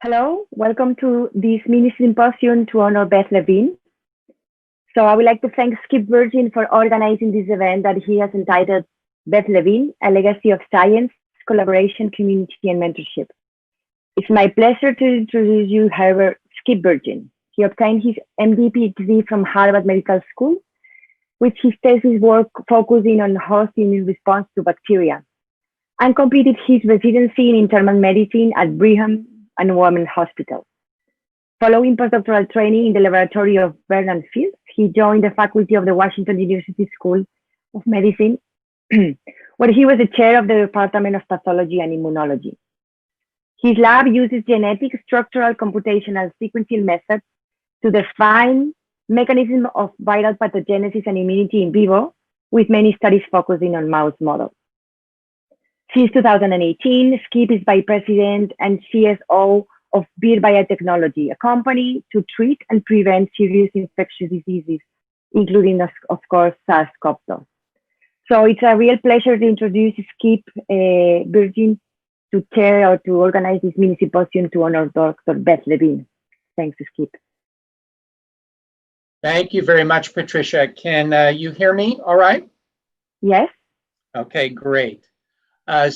Hello, welcome to this mini symposium to honor Beth Levine. So I would like to thank Skip Virgin for organizing this event that he has entitled Beth Levine, a legacy of science, collaboration, community, and mentorship. It's my pleasure to introduce you Herbert Skip Virgin. He obtained his MD PhD from Harvard Medical School, which his thesis work focusing on host immune response to bacteria, and completed his residency in internal medicine at Brigham and Women's Hospital. Following postdoctoral training in the laboratory of Bernard Fields, he joined the faculty of the Washington University School of Medicine, where he was the chair of the Department of Pathology and Immunology. His lab uses genetic structural computational sequencing methods to define mechanisms of viral pathogenesis and immunity in vivo, with many studies focusing on mouse models. Since 2018, Skip is Vice President and CSO of Vir Biotechnology, a company to treat and prevent serious infectious diseases, including, of course, SARS-CoV-2. So it's a real pleasure to introduce Skip Virgin to chair or to organize this mini symposium to honor Dr. Beth Levine. Thanks, Skip. Thank you very much, Patricia. Can you hear me all right? Yes. Okay, great. I'm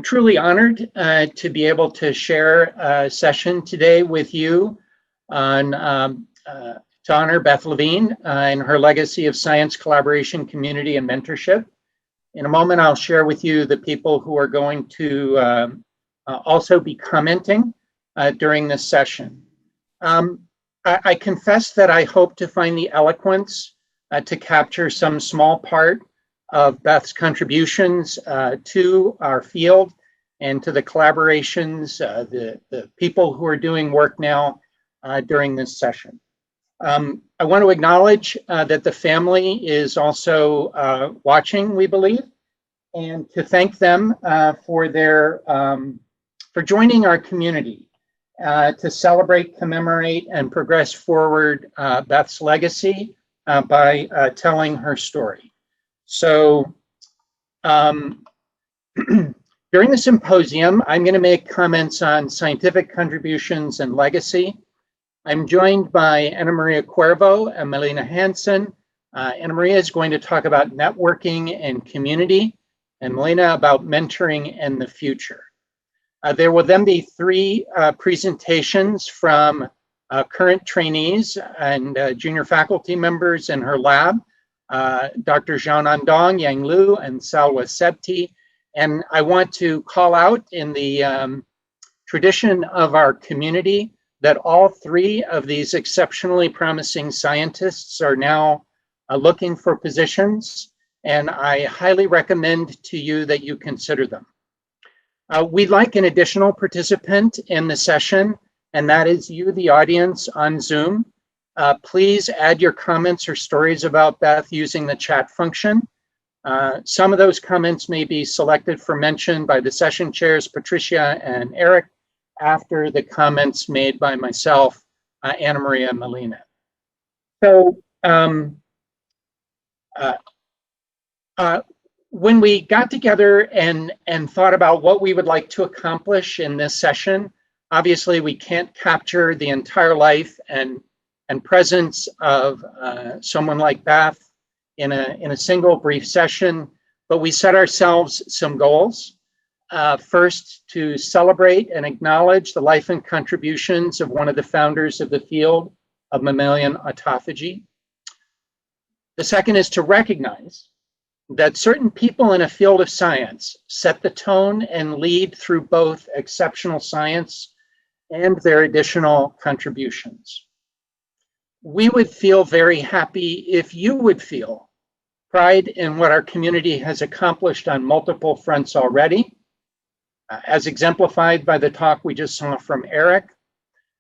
truly honored to be able to share a session today with you on to honor Beth Levine and her legacy of science, collaboration, community, and mentorship. In a moment, I'll share with you the people who are going to also be commenting during this session. I confess that I hope to find the eloquence to capture some small part of Beth's contributions to our field and to the collaborations, the people who are doing work now during this session. I want to acknowledge that the family is also watching, we believe, and to thank them for joining our community to celebrate, commemorate, and progress forward Beth's legacy by telling her story. So during the symposium, I'm going to make comments on scientific contributions and legacy. I'm joined by Annamaria Cuervo and Malene Hansen. Annamaria is going to talk about networking and community, and Malene about mentoring and the future. There will then be three presentations from current trainees and junior faculty members in her lab. Dr. Jean Andong, Yang Liu, and Salwa Sebti. And I want to call out in the tradition of our community that all three of these exceptionally promising scientists are now looking for positions, and I highly recommend to you that you consider them. We'd like an additional participant in the session, and that is you, the audience on Zoom. Please add your comments or stories about Beth using the chat function. Some of those comments may be selected for mention by the session chairs, Patricia and Eric, after the comments made by myself, Annamaria and Malene. So when we got together and thought about what we would like to accomplish in this session, obviously we can't capture the entire life and presence of someone like Beth in a single brief session, but we set ourselves some goals. First, to celebrate and acknowledge the life and contributions of one of the founders of the field of mammalian autophagy. The second is to recognize that certain people in a field of science set the tone and lead through both exceptional science and their additional contributions. We would feel very happy if you would feel pride in what our community has accomplished on multiple fronts already, as exemplified by the talk we just saw from Eric,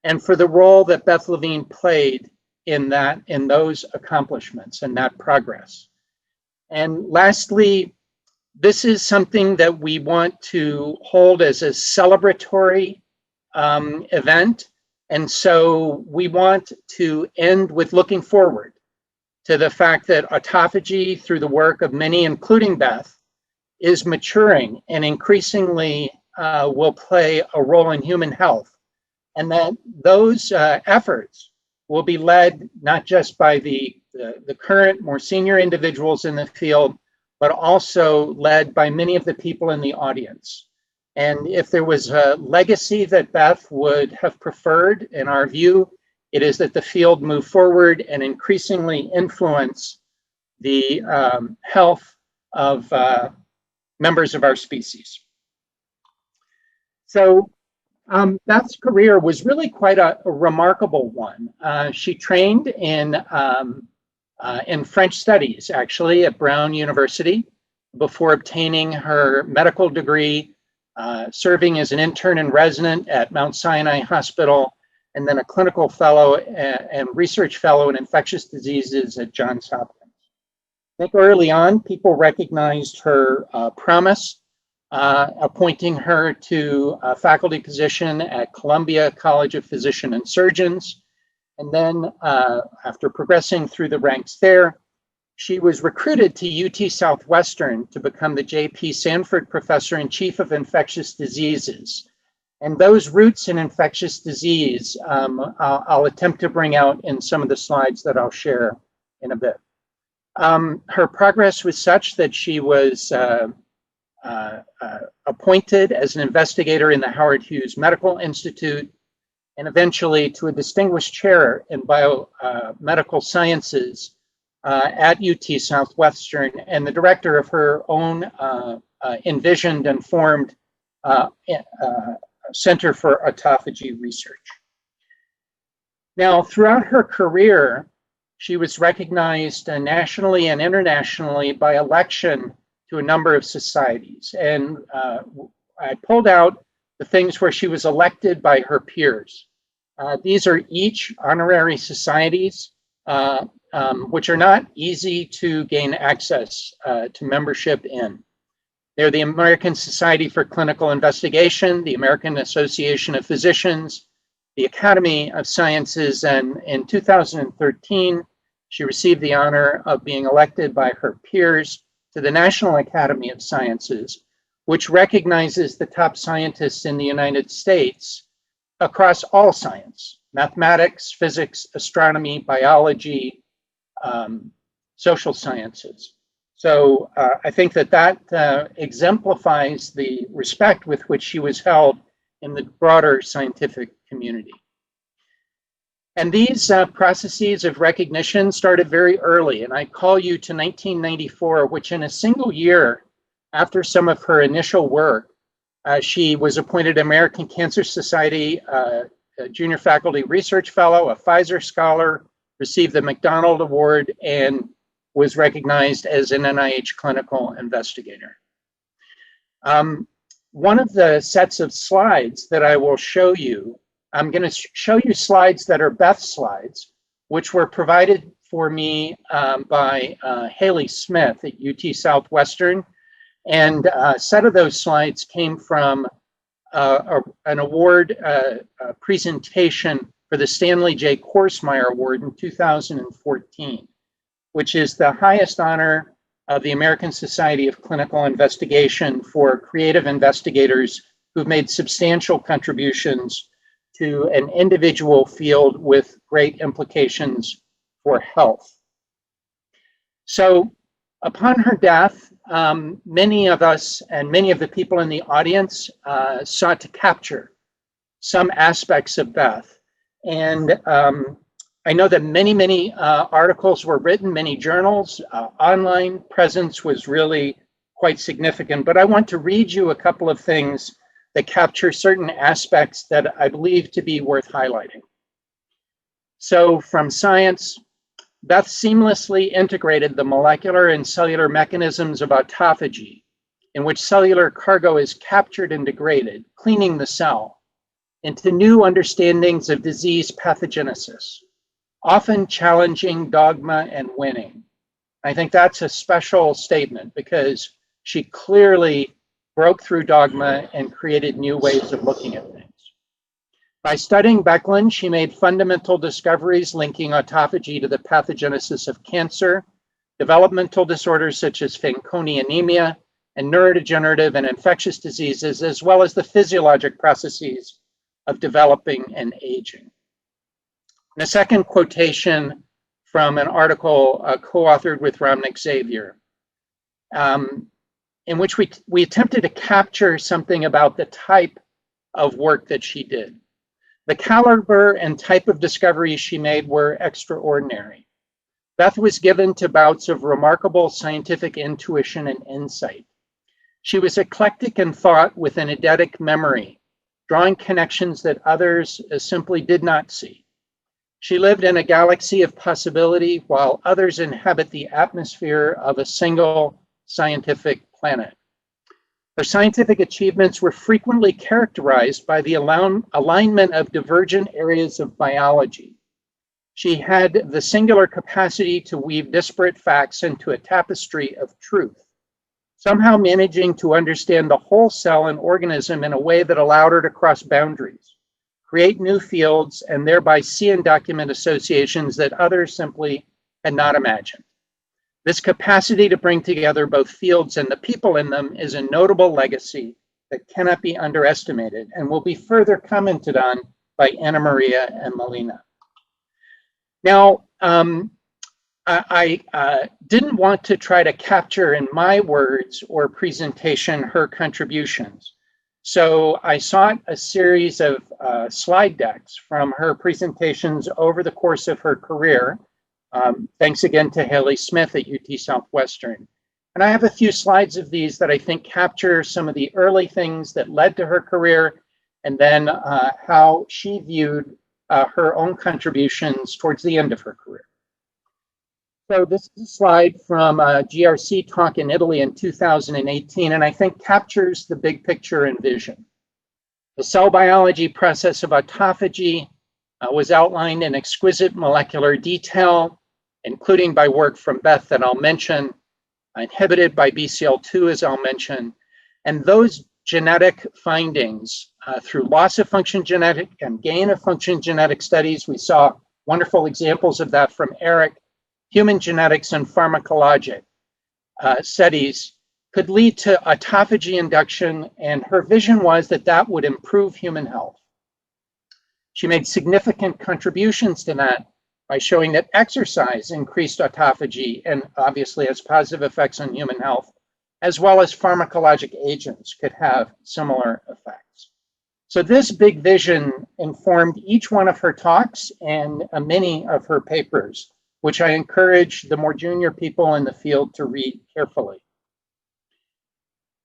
and for the role that Beth Levine played in those accomplishments and that progress. And lastly, this is something that we want to hold as a celebratory event. And so we want to end with looking forward to the fact that autophagy, through the work of many, including Beth, is maturing and increasingly will play a role in human health, and that those efforts will be led not just by the current more senior individuals in the field, but also led by many of the people in the audience. And if there was a legacy that Beth would have preferred, in our view, it is that the field move forward and increasingly influence the health of members of our species. So Beth's career was really quite a remarkable one. She trained in French studies, actually, at Brown University before obtaining her medical degree, serving as an intern and resident at Mount Sinai Hospital, and then a clinical fellow and research fellow in infectious diseases at Johns Hopkins. I think early on, people recognized her promise, appointing her to a faculty position at Columbia College of Physicians and Surgeons. And then after progressing through the ranks there, she was recruited to UT Southwestern to become the J.P. Sanford Professor and Chief of Infectious Diseases. And those roots in infectious disease, I'll attempt to bring out in some of the slides that I'll share in a bit. Her progress was such that she was appointed as an investigator in the Howard Hughes Medical Institute, and eventually to a distinguished chair in biomedical sciences at UT Southwestern, and the director of her own envisioned and formed Center for Autophagy Research. Now, throughout her career, she was recognized nationally and internationally by election to a number of societies. And I pulled out the things where she was elected by her peers. These are each honorary societies, which are not easy to gain access to membership in. They're the American Society for Clinical Investigation, the American Association of Physicians, the Academy of Sciences, and in 2013, she received the honor of being elected by her peers to the National Academy of Sciences, which recognizes the top scientists in the United States across all science: mathematics, physics, astronomy, biology, social sciences. So I think that exemplifies the respect with which she was held in the broader scientific community. And these processes of recognition started very early, and I call you to 1994, which in a single year after some of her initial work, she was appointed American Cancer Society Junior Faculty Research Fellow, a Pfizer Scholar, received the McDonald Award, and was recognized as an NIH clinical investigator. One of the sets of slides that I will show you, I'm going to show you slides that are Beth's slides, which were provided for me by Haley Smith at UT Southwestern. And a set of those slides came from an award presentation for the Stanley J. Korsmeyer Award in 2014, which is the highest honor of the American Society of Clinical Investigation for creative investigators who've made substantial contributions to an individual field with great implications for health. So upon her death, many of us and many of the people in the audience sought to capture some aspects of Beth. And I know that many articles were written, many journals, online presence was really quite significant, but I want to read you a couple of things that capture certain aspects that I believe to be worth highlighting. So from Science, Beth seamlessly integrated the molecular and cellular mechanisms of autophagy, in which cellular cargo is captured and degraded, cleaning the cell, into new understandings of disease pathogenesis, often challenging dogma and winning. I think that's a special statement because she clearly broke through dogma and created new ways of looking at things. By studying Becklin, she made fundamental discoveries linking autophagy to the pathogenesis of cancer, developmental disorders such as Fanconi anemia, and neurodegenerative and infectious diseases, as well as the physiologic processes of developing and aging. And a second quotation from an article co-authored with Ramnik Xavier, in which we attempted to capture something about the type of work that she did. The caliber and type of discoveries she made were extraordinary. Beth was given to bouts of remarkable scientific intuition and insight. She was eclectic in thought with an eidetic memory, drawing connections that others simply did not see. She lived in a galaxy of possibility while others inhabit the atmosphere of a single scientific planet. Her scientific achievements were frequently characterized by the alignment of divergent areas of biology. She had the singular capacity to weave disparate facts into a tapestry of truth, somehow managing to understand the whole cell and organism in a way that allowed her to cross boundaries, create new fields, and thereby see and document associations that others simply had not imagined. This capacity to bring together both fields and the people in them is a notable legacy that cannot be underestimated and will be further commented on by Annamaria and Malene. Now, I didn't want to try to capture in my words or presentation her contributions. So I sought a series of slide decks from her presentations over the course of her career. Thanks again to Haley Smith at UT Southwestern. And I have a few slides of these that I think capture some of the early things that led to her career, and then how she viewed her own contributions towards the end of her career. So this is a slide from a GRC talk in Italy in 2018, and I think captures the big picture and vision. The cell biology process of autophagy was outlined in exquisite molecular detail, including by work from Beth that I'll mention, inhibited by BCL2 as I'll mention, and those genetic findings through loss of function genetic and gain of function genetic studies. We saw wonderful examples of that from Eric. Human genetics and pharmacologic studies could lead to autophagy induction, and her vision was that that would improve human health. She made significant contributions to that by showing that exercise increased autophagy and obviously has positive effects on human health, as well as pharmacologic agents could have similar effects. So this big vision informed each one of her talks and many of her papers, which I encourage the more junior people in the field to read carefully.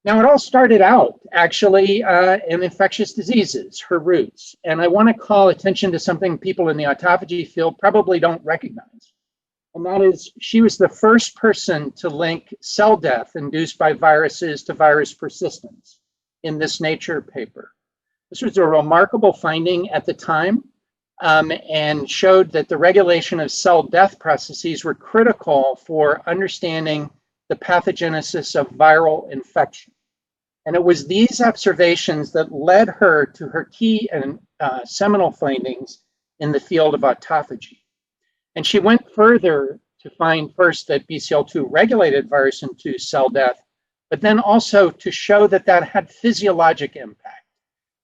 Now, it all started out actually in infectious diseases, her roots. And I want to call attention to something people in the autophagy field probably don't recognize. And that is, she was the first person to link cell death induced by viruses to virus persistence in this Nature paper. This was a remarkable finding at the time, and showed that the regulation of cell death processes were critical for understanding the pathogenesis of viral infection. And it was these observations that led her to her key and seminal findings in the field of autophagy. And she went further to find first that BCL2 regulated virus-induced cell death, but then also to show that that had physiologic impact.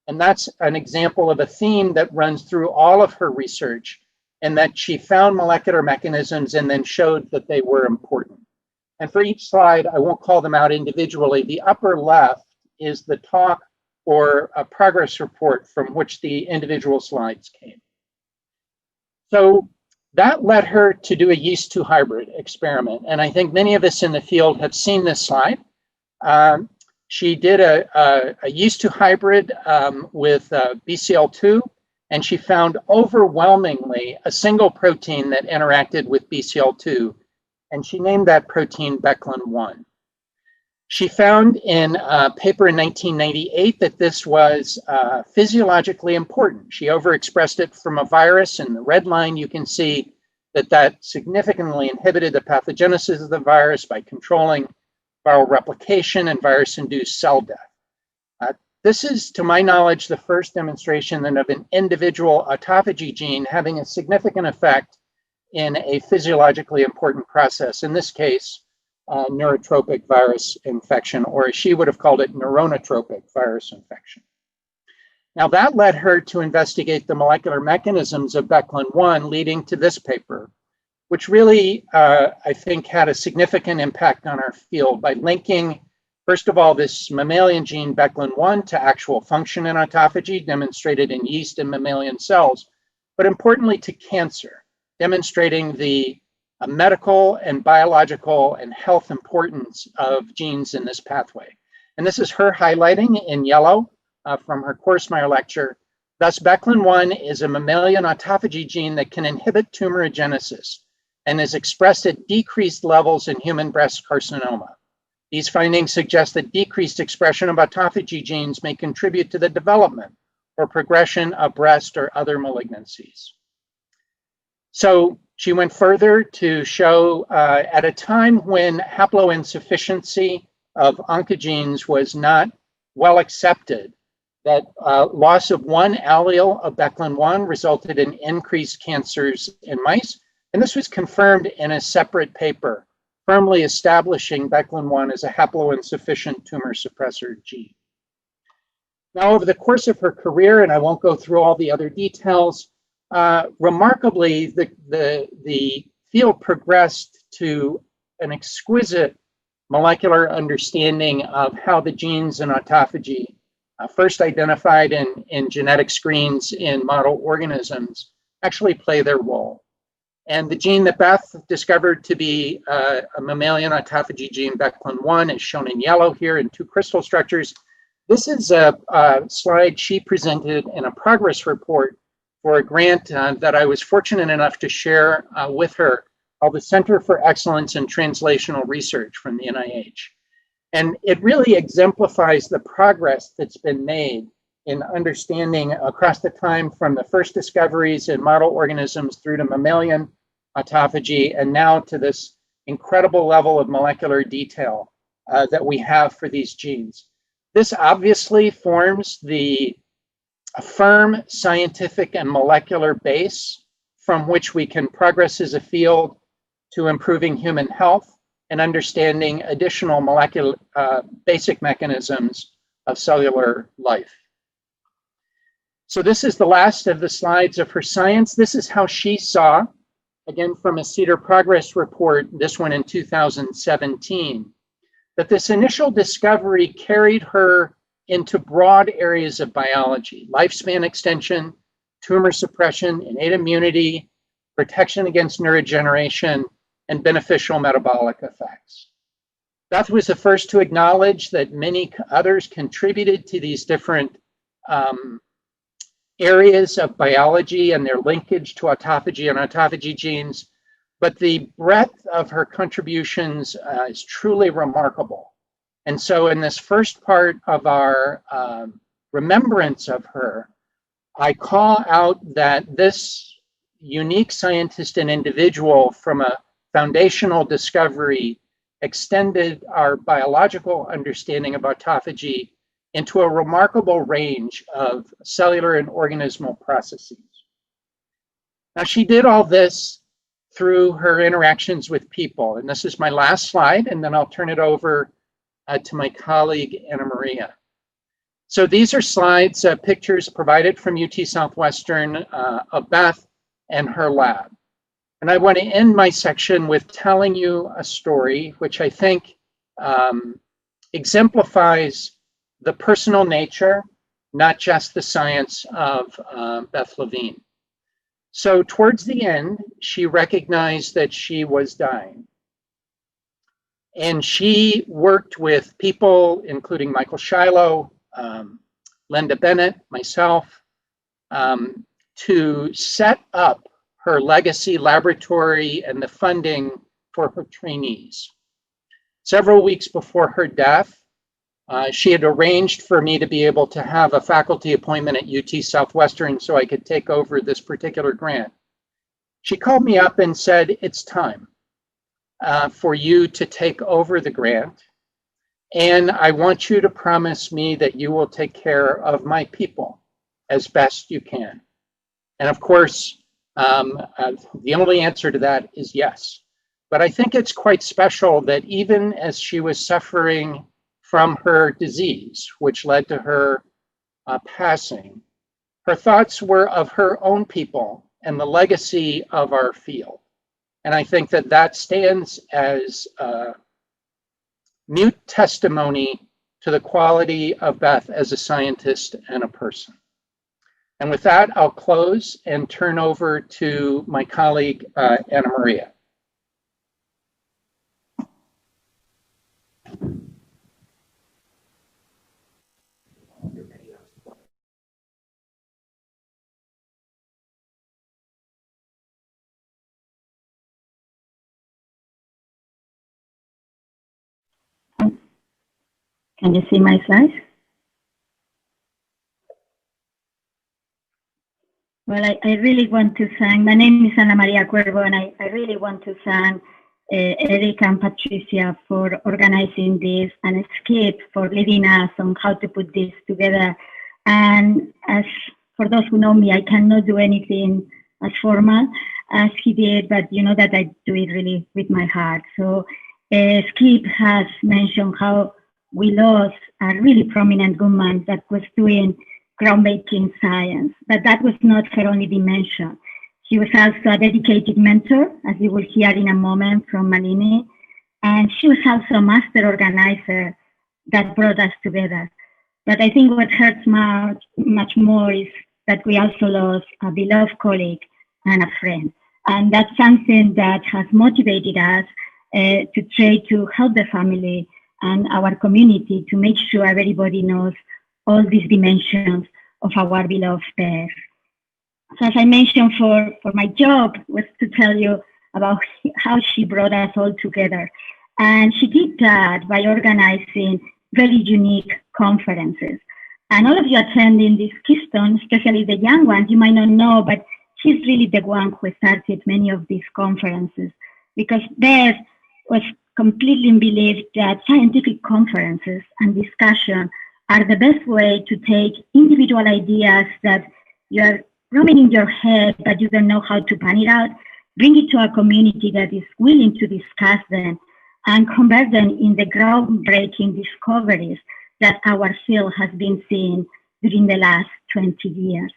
And that's an example of a theme that runs through all of her research, and that she found molecular mechanisms and then showed that they were important. And for each slide, I won't call them out individually. The upper left is the talk or a progress report from which the individual slides came. So that led her to do a yeast-2 hybrid experiment. And I think many of us in the field have seen this slide. She did a yeast-2 hybrid with BCL2, and she found overwhelmingly a single protein that interacted with BCL2, and she named that protein Beclin-1. She found in a paper in 1998 that this was physiologically important. She overexpressed it from a virus. In the red line, you can see that that significantly inhibited the pathogenesis of the virus by controlling viral replication and virus-induced cell death. This is, to my knowledge, the first demonstration of an individual autophagy gene having a significant effect in a physiologically important process, in this case, neurotropic virus infection, or as she would have called it, neuronotropic virus infection. Now that led her to investigate the molecular mechanisms of BECLN1, leading to this paper, which really, I think, had a significant impact on our field by linking, first of all, this mammalian gene BECLN1 to actual function in autophagy demonstrated in yeast and mammalian cells, but importantly to cancer, demonstrating the medical and biological and health importance of genes in this pathway. And this is her highlighting in yellow from her Korsmeyer lecture. Thus, BECLN1 is a mammalian autophagy gene that can inhibit tumorigenesis and is expressed at decreased levels in human breast carcinoma. These findings suggest that decreased expression of autophagy genes may contribute to the development or progression of breast or other malignancies. So she went further to show at a time when haploinsufficiency of oncogenes was not well accepted, that loss of one allele of BECLN1 resulted in increased cancers in mice. And this was confirmed in a separate paper, firmly establishing BECLN1 as a haploinsufficient tumor suppressor gene. Now, over the course of her career, and I won't go through all the other details, remarkably, the field progressed to an exquisite molecular understanding of how the genes in autophagy, first identified in genetic screens in model organisms, actually play their role. And the gene that Beth discovered to be a mammalian autophagy gene, BECLN1, is shown in yellow here in two crystal structures. This is a slide she presented in a progress report for a grant that I was fortunate enough to share with her, called the Center for Excellence in Translational Research from the NIH. And it really exemplifies the progress that's been made in understanding across the time from the first discoveries in model organisms through to mammalian autophagy, and now to this incredible level of molecular detail that we have for these genes. This obviously forms a firm scientific and molecular base from which we can progress as a field to improving human health and understanding additional molecular basic mechanisms of cellular life. So this is the last of the slides of her science. This is how she saw, again from a CEDAR progress report, this one in 2017, that this initial discovery carried her into broad areas of biology: lifespan extension, tumor suppression, innate immunity, protection against neurodegeneration, and beneficial metabolic effects. Beth was the first to acknowledge that many others contributed to these different areas of biology and their linkage to autophagy and autophagy genes, but the breadth of her contributions is truly remarkable. And so in this first part of our remembrance of her, I call out that this unique scientist and individual from a foundational discovery extended our biological understanding of autophagy into a remarkable range of cellular and organismal processes. Now, she did all this through her interactions with people. And this is my last slide, and then I'll turn it over to my colleague, Annamaria. So these are slides, pictures provided from UT Southwestern of Beth and her lab. And I want to end my section with telling you a story which I think exemplifies the personal nature, not just the science of Beth Levine. So towards the end, she recognized that she was dying. And she worked with people, including Michael Shiloh, Linda Bennett, myself, to set up her legacy laboratory and the funding for her trainees. Several weeks before her death, she had arranged for me to be able to have a faculty appointment at UT Southwestern so I could take over this particular grant. She called me up and said, "It's time for you to take over the grant, and I want you to promise me that you will take care of my people as best you can." And of course, the only answer to that is yes. But I think it's quite special that even as she was suffering from her disease, which led to her passing, her thoughts were of her own people and the legacy of our field. And I think that that stands as mute testimony to the quality of Beth as a scientist and a person. And with that, I'll close and turn over to my colleague, Annamaria. Can you see my slides? Well, I really want to thank, my name is Annamaria Cuervo, and I really want to thank Eric and Patricia for organizing this, and Skip for leading us on how to put this together. And as for those who know me, I cannot do anything as formal as he did, but you know that I do it really with my heart. So Skip has mentioned how we lost a really prominent woman that was doing groundbreaking science, but that was not her only dimension. She was also a dedicated mentor, as you will hear in a moment from Malene, and she was also a master organizer that brought us together. But I think what hurts much more is that we also lost a beloved colleague and a friend. And that's something that has motivated us to try to help the family and our community to make sure everybody knows all these dimensions of our beloved Beth. So as I mentioned, for my job was to tell you about how she brought us all together. And she did that by organizing very unique conferences. And all of you attending this Keystone, especially the young ones, you might not know, but she's really the one who started many of these conferences, because Beth was completely believed that scientific conferences and discussion are the best way to take individual ideas that you're roaming in your head, but you don't know how to pan it out, bring it to a community that is willing to discuss them and convert them in the groundbreaking discoveries that our field has been seeing during the last 20 years.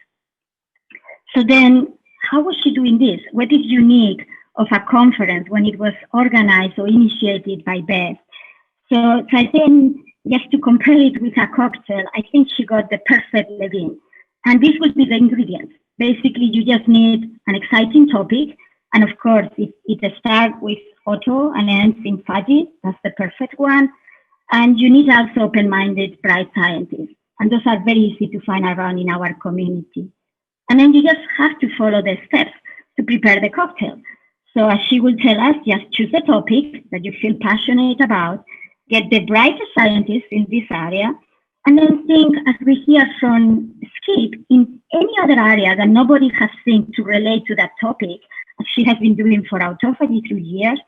So then, how was she doing this? What is unique of a conference when it was organized or initiated by Beth? So I think, just to compare it with a cocktail, I think she got the perfect Levine. And this would be the ingredients. Basically, you just need an exciting topic. And of course, it starts with auto and ends in Phagy. That's the perfect one. And you need also open-minded, bright scientists. And those are very easy to find around in our community. And then you just have to follow the steps to prepare the cocktail. So as she will tell us, just choose a topic that you feel passionate about, get the brightest scientists in this area, and then think, as we hear from Skip, in any other area that nobody has seen to relate to that topic, as she has been doing for Autophagy through years,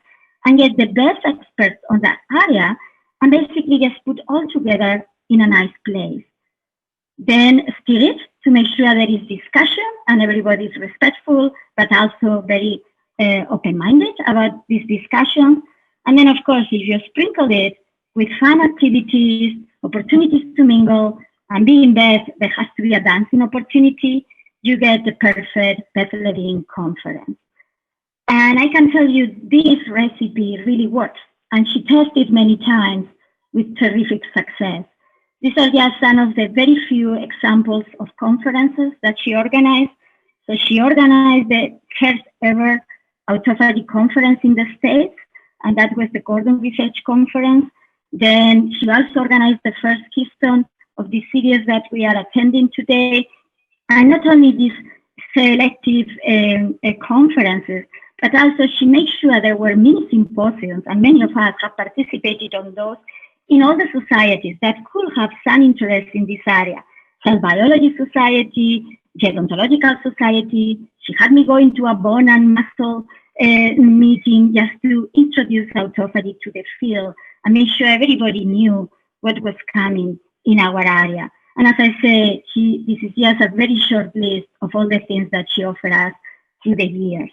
and get the best experts on that area, and basically just put all together in a nice place. Then steer it to make sure there is discussion and everybody is respectful, but also very open-minded about these discussions. And then, of course, if you sprinkle it with fun activities, opportunities to mingle, and being Beth, there has to be a dancing opportunity, you get the perfect Beth Levine conference. And I can tell you this recipe really works. And she tested many times with terrific success. These are just some of the very few examples of conferences that she organized. So she organized the first ever Autophagy conference in the States, and that was the Gordon Research Conference. Then she also organized the first Keystone of the series that we are attending today. And not only these selective conferences, but also she made sure there were mini symposiums, and many of us have participated on those in all the societies that could have some interest in this area. Cell Biology Society, Gerontological Society. She had me going to a bone and muscle meeting just to introduce Autophagy to the field and make sure everybody knew what was coming in our area. And as I say, this is just a very short list of all the things that she offered us through the years.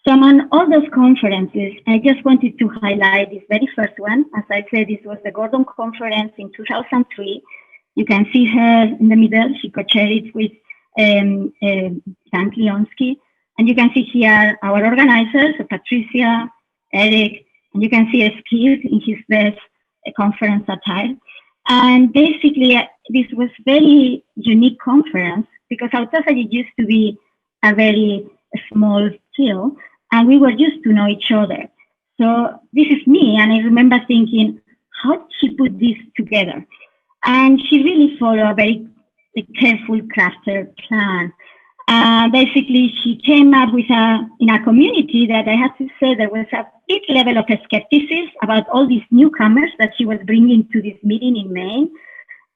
So among all those conferences, I just wanted to highlight this very first one. As I said, this was the Gordon Conference in 2003. You can see her in the middle. She co-chaired it with Dan Leonsky. And you can see here our organizers, Patricia, Eric, and you can see Skip in his best conference attire. And basically, this was very unique conference because Autophagy used to be a very small field, and we were used to know each other. So this is me, and I remember thinking, how did she put this together? And she really followed a very careful crafted plan. Basically, she came up with in a community that I have to say there was a big level of skepticism about all these newcomers that she was bringing to this meeting in May.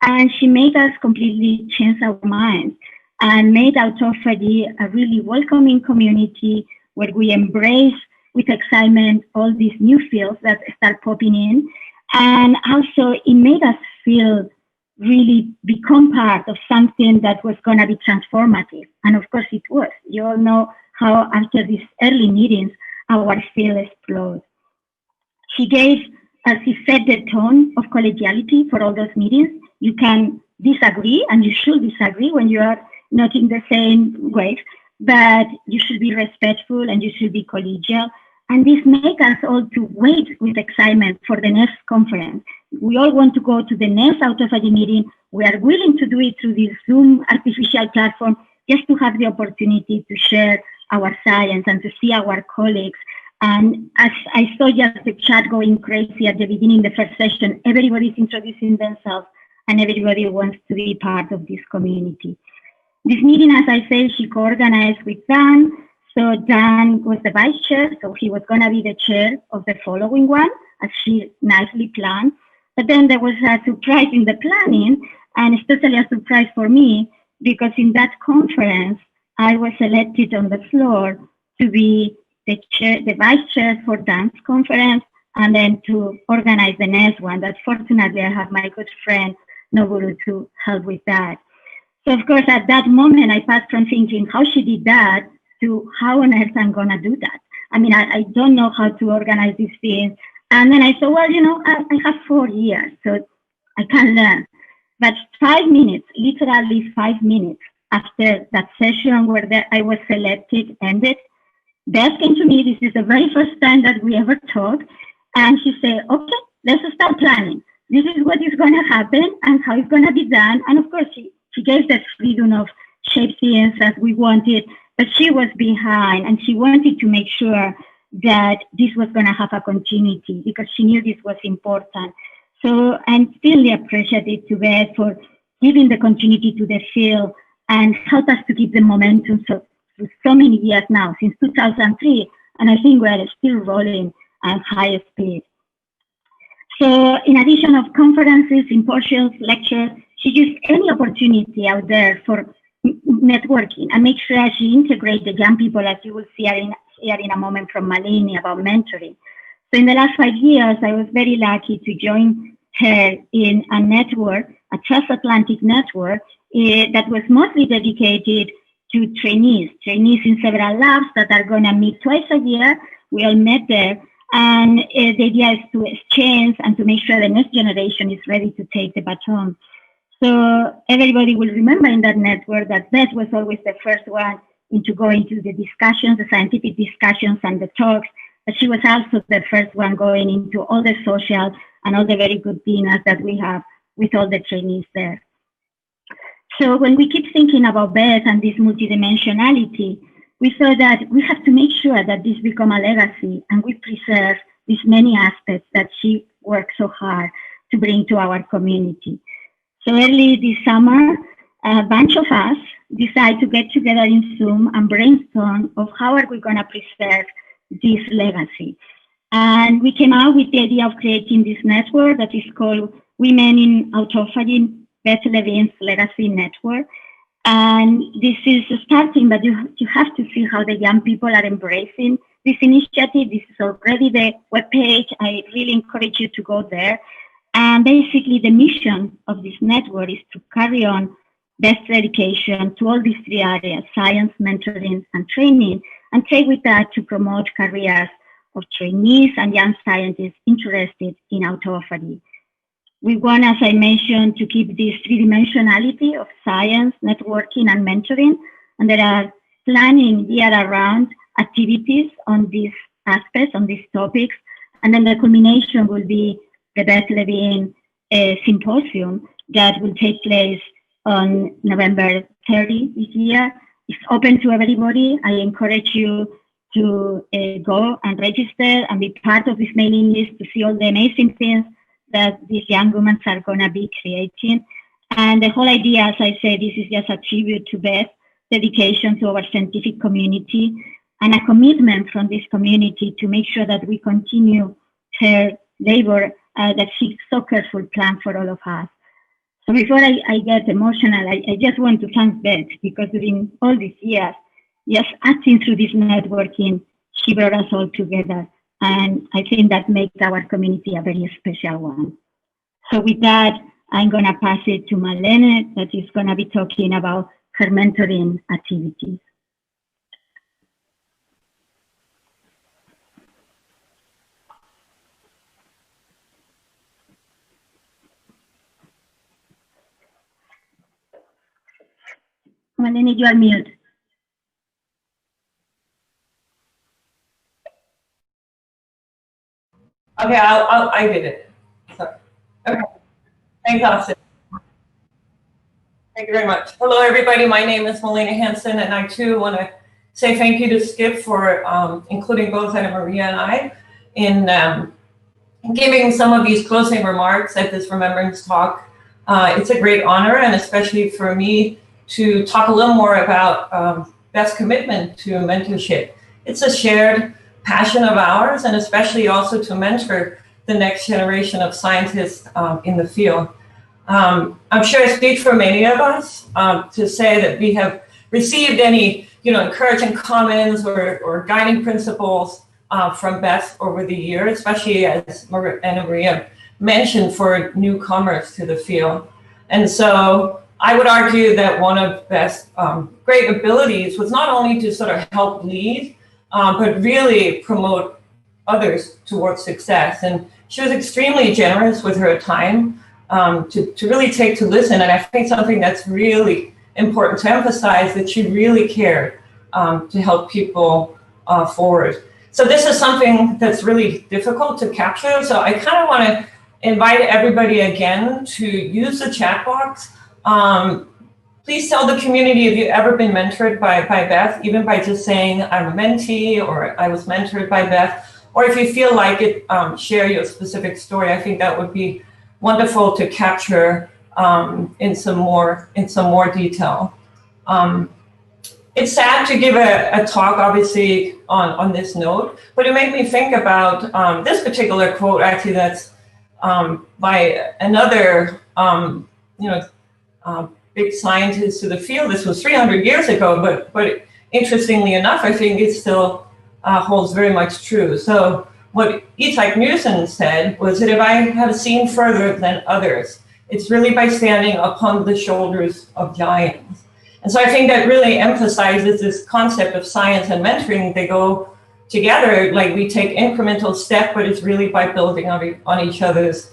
And she made us completely change our minds and made Autophagy a really welcoming community where we embrace with excitement all these new fields that start popping in. And also it made us feel really become part of something that was going to be transformative. And of course it was. You all know how after these early meetings, our field exploded. She gave, as she set the tone of collegiality for all those meetings. You can disagree, and you should disagree when you are not in the same wave, but you should be respectful and you should be collegial. And this makes us all to wait with excitement for the next conference. We all want to go to the next Autophagy meeting. We are willing to do it through this Zoom artificial platform just to have the opportunity to share our science and to see our colleagues. And as I saw just the chat going crazy at the beginning, the first session, everybody's introducing themselves and everybody wants to be part of this community. This meeting, as I said, she co-organized with Dan. So Dan was the vice chair, so he was going to be the chair of the following one, as she nicely planned. But then there was a surprise in the planning, and especially a surprise for me, because in that conference, I was elected on the floor to be the chair, the vice chair for Dan's conference, and then to organize the next one. That fortunately, I have my good friend Noburu to help with that. So of course, at that moment, I passed from thinking how she did that to how on earth I'm going to do that. I mean, I don't know how to organize these things. And then I thought, well, you know, I have 4 years, so I can learn. But 5 minutes, literally 5 minutes after that session where I was selected ended, Beth came to me. This is the very first time that we ever talked. And she said, okay, let's start planning. This is what is going to happen and how it's going to be done. And of course, she gave that freedom of shape things as we wanted. But she was behind and she wanted to make sure that this was going to have a continuity because she knew this was important. So I'm still appreciative to Beth for giving the continuity to the field and help us to keep the momentum for so many years now, since 2003. And I think we're still rolling at high speed. So in addition of conferences, symposiums, lectures, she used any opportunity out there for networking and make sure she integrates the young people, as you will see here in a moment from Malene about mentoring. So in the last 5 years, I was very lucky to join her in a network, a transatlantic network that was mostly dedicated to trainees in several labs that are going to meet twice a year. We all met there. And the idea is to exchange and to make sure the next generation is ready to take the baton. So everybody will remember in that network that Beth was always the first one into going to the discussions, the scientific discussions and the talks, but she was also the first one going into all the social and all the very good dinners that we have with all the trainees there. So when we keep thinking about Beth and this multidimensionality, we thought that we have to make sure that this become a legacy and we preserve these many aspects that she worked so hard to bring to our community. So early this summer, a bunch of us decided to get together in Zoom and brainstorm of how are we going to preserve this legacy. And we came out with the idea of creating this network that is called Women in Autophagy, Beth Levine's Legacy Network. And this is starting, but you have to see how the young people are embracing this initiative. This is already the webpage. I really encourage you to go there. And basically the mission of this network is to carry on Beth's dedication to all these 3 areas, science, mentoring, and training, and take with that to promote careers of trainees and young scientists interested in autophagy. We want, as I mentioned, to keep this three-dimensionality of science, networking, and mentoring, and there are planning year-round activities on these aspects, on these topics, and then the culmination will be the Beth Levine symposium that will take place on November 30 this year. It's open to everybody. I encourage you to go and register and be part of this mailing list to see all the amazing things that these young women are going to be creating. And the whole idea, as I said, this is just a tribute to Beth, dedication to our scientific community, and a commitment from this community to make sure that we continue her labor that she so carefully planned for all of us. So before I get emotional, I just want to thank Beth, because during all these years, just acting through this networking, she brought us all together. And I think that makes our community a very special one. So with that, I'm going to pass it to Malene, that is going to be talking about her mentoring activities. Malene, you are mute. Okay, I did it. So, okay, thanks, Austin. Thank you very much. Hello, everybody. My name is Malene Hansen, and I too want to say thank you to Skip for including both Annamaria and I in giving some of these closing remarks at this remembrance talk. It's a great honor, and especially for me, to talk a little more about Beth's commitment to mentorship. It's a shared passion of ours, and especially also to mentor the next generation of scientists in the field. I'm sure I speak for many of us to say that we have received any encouraging comments or guiding principles from Beth over the years, especially as Annamaria mentioned, for newcomers to the field. And so I would argue that one of Beth's great abilities was not only to sort of help lead, but really promote others towards success. And she was extremely generous with her time to really take to listen. And I think something that's really important to emphasize, that she really cared to help people forward. So this is something that's really difficult to capture. So I kind of want to invite everybody again to use the chat box. Please tell the community if you've ever been mentored by Beth, even by just saying I'm a mentee or I was mentored by Beth, or if you feel like it, share your specific story. I think that would be wonderful to capture in some more detail. It's sad to give a talk, obviously, on this note, but it made me think about this particular quote, actually, that's by another, big scientist to the field. This was 300 years ago, but interestingly enough, I think it still holds very much true. So what Isaac Newton said was that if I have seen further than others, it's really by standing upon the shoulders of giants. And so I think that really emphasizes this concept of science and mentoring. They go together, like we take incremental steps, but it's really by building on each other's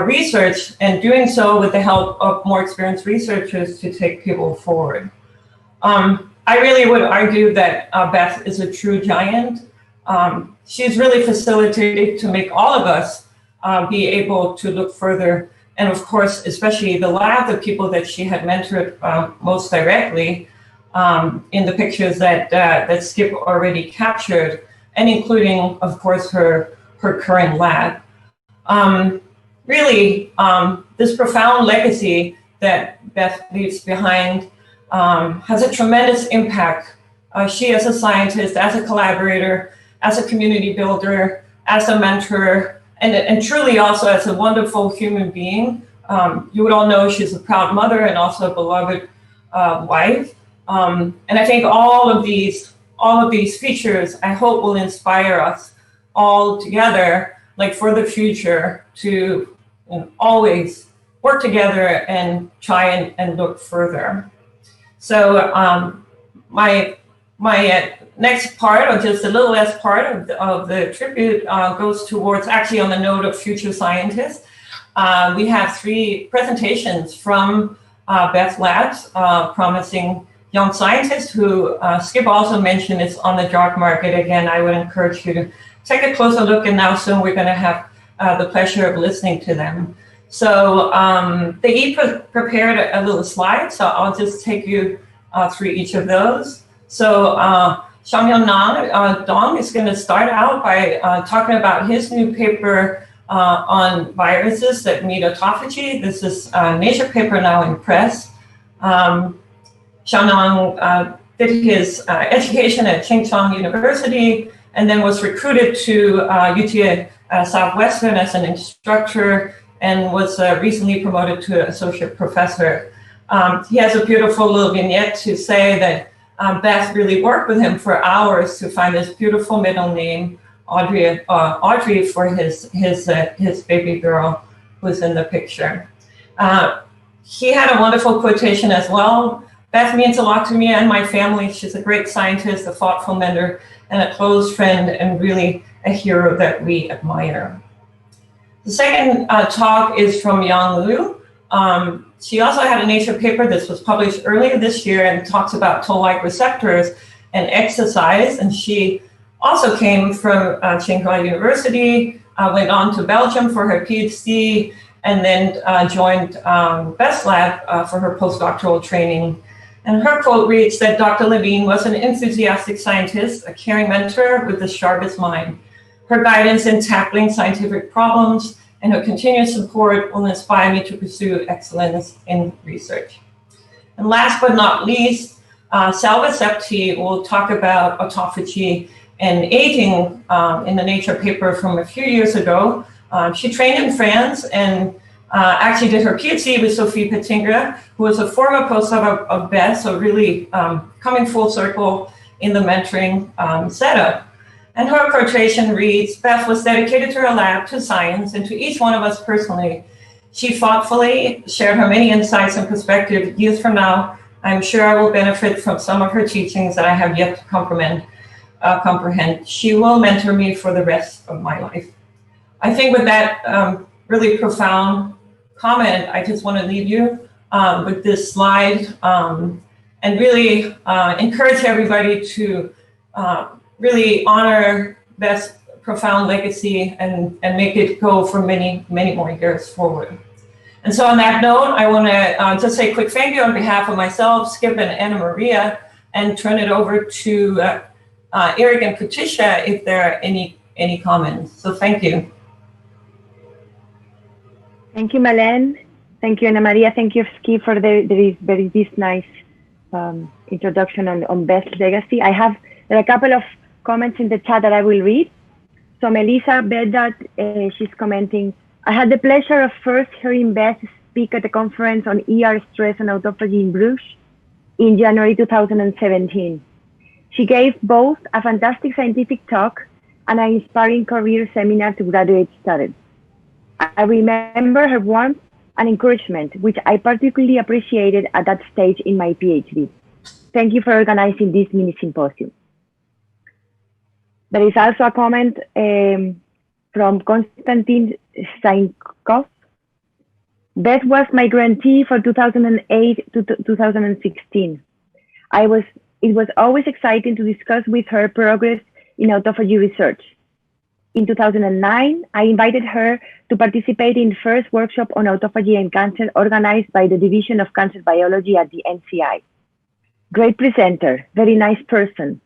research, and doing so with the help of more experienced researchers to take people forward. I really would argue that Beth is a true giant. She's really facilitated to make all of us be able to look further. And of course, especially the lab, the people that she had mentored most directly in the pictures that Skip already captured, and including, of course, her current lab. Really, this profound legacy that Beth leaves behind has a tremendous impact. She, as a scientist, as a collaborator, as a community builder, as a mentor, and truly also as a wonderful human being. You would all know she's a proud mother and also a beloved wife. And I think all of these features, I hope, will inspire us all together, like for the future, to always work together and try and look further. So my my next part, or just a little less part of the tribute, goes towards actually on the note of future scientists. We have 3 presentations from Beths Labs, promising young scientists who Skip also mentioned is on the job market. Again, I would encourage you to take a closer look, and now soon we're going to have the pleasure of listening to them. So they prepared a little slide, so I'll just take you through each of those. So Xiaomyang Dong is going to start out by talking about his new paper on viruses that meet autophagy. This is a Nature paper now in press. Xiaomyang did his education at Tsinghua University and then was recruited to UT Southwestern as an instructor and was recently promoted to associate professor. He has a beautiful little vignette to say that Beth really worked with him for hours to find this beautiful middle name, Audrey, for his baby girl who's in the picture. He had a wonderful quotation as well. Beth means a lot to me and my family. She's a great scientist, a thoughtful mentor, and a close friend, and really a hero that we admire. The second talk is from Yang Liu. She also had a Nature paper. This was published earlier this year and talks about toll-like receptors and exercise. And she also came from Tsinghua University, went on to Belgium for her PhD, and then joined Beths Lab for her postdoctoral training. And her quote reads that Dr. Levine was an enthusiastic scientist, a caring mentor with the sharpest mind. Her guidance in tackling scientific problems and her continued support will inspire me to pursue excellence in research. And last but not least, Salva Septi will talk about autophagy and aging in the Nature paper from a few years ago. She trained in France and actually did her PhD with Sophie Pettingre, who was a former postdoc of Beth, so really coming full circle in the mentoring setup. And her quotation reads, Beth was dedicated to her lab, to science, and to each one of us personally. She thoughtfully shared her many insights and perspectives. Years from now, I'm sure I will benefit from some of her teachings that I have yet to comprehend. She will mentor me for the rest of my life. I think with that really profound comment, I just want to leave you with this slide and really encourage everybody to really honor Beth's profound legacy and make it go for many, many more years forward. And so on that note, I want to just say a quick thank you on behalf of myself, Skip, and Annamaria, and turn it over to Eric and Patricia if there are any comments. So thank you. Thank you, Malene. Thank you, Annamaria. Thank you, Skip, for this nice introduction on Beths Legacy. There are a couple of comments in the chat that I will read. So Melissa Bedard, she's commenting, I had the pleasure of first hearing Beth speak at a conference on ER stress and autophagy in Bruges in January 2017. She gave both a fantastic scientific talk and an inspiring career seminar to graduate students. I remember her warmth and encouragement, which I particularly appreciated at that stage in my PhD. Thank you for organizing this mini symposium. There is also a comment from Konstantin Steinkov. Beth was my grantee for 2008 to 2016. It was always exciting to discuss with her progress in autophagy research. In 2009, I invited her to participate in the first workshop on autophagy and cancer organized by the Division of Cancer Biology at the NCI. Great presenter, very nice person.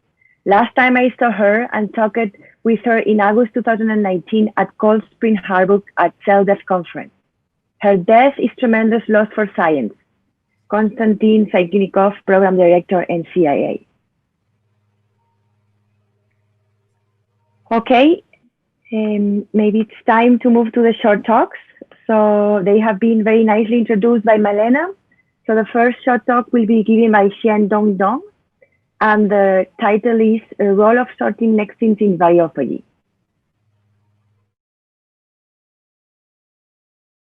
Last time I saw her and talked with her in August 2019 at Cold Spring Harbor at Cell Death Conference. Her death is tremendous loss for science. Konstantin Saiknikov, Program Director, NCIA. Okay, maybe it's time to move to the short talks. So they have been very nicely introduced by Malene. So the first short talk will be given by Xiandong Dong, and the title is A Role of Sorting Nextins in Biophagy.